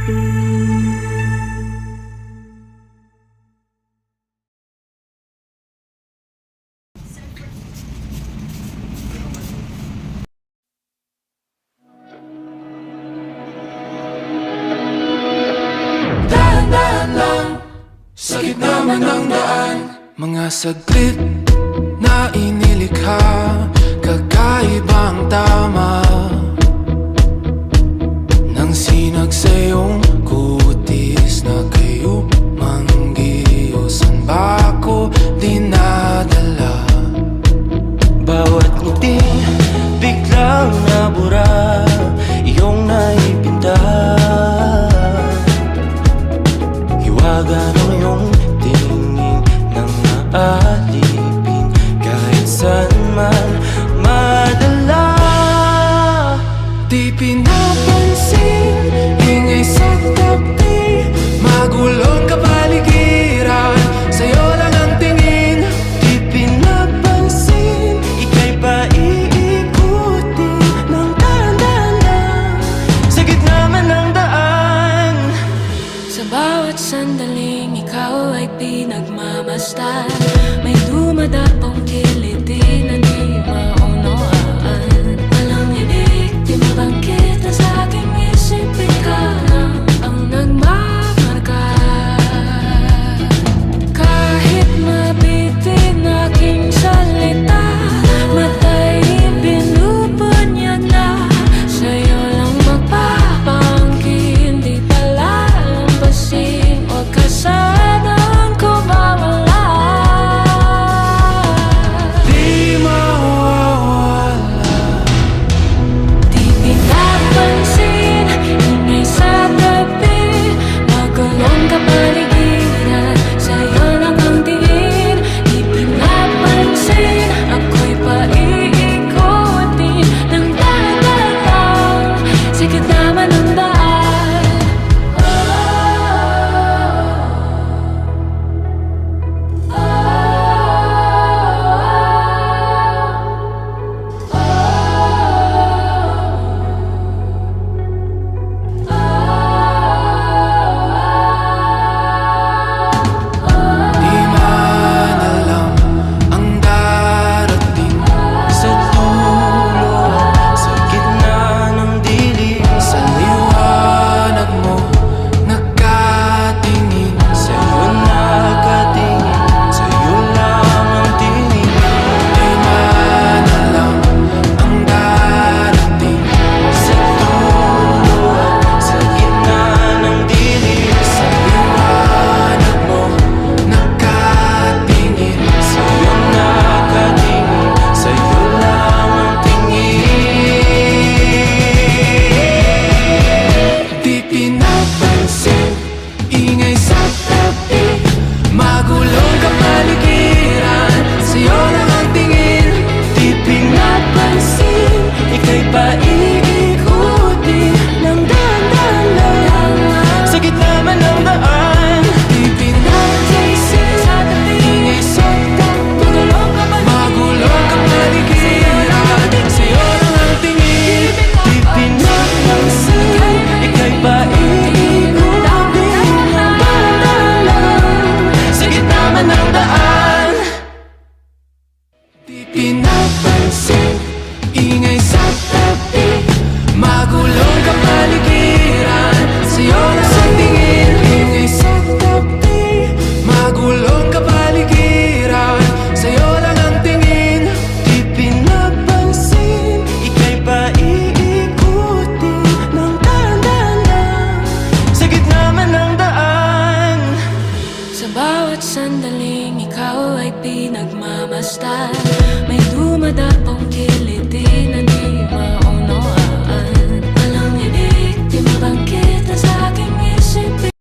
Dahan-dahan lang sa gitna man ng daan, mga saglit na inilikha, kakaibang tama nang sinag sa iyong kutis na kayo manggiyosan ba ako dinadala? Bawat ngiting biglang nabura, iyong naipinta. Hiwaga ng iyong tingin nang naalipin, kahit saan man madala. Di pinapansin, ingay sa tabi, magulong kapaligiran, sa'yo lang ang tingin. Di pinapansin, ika'y paiikutin ng dahan-dahan lang, sa gitna man ng daan. Sa bawat sandaling ikaw ay pinagmamasdan,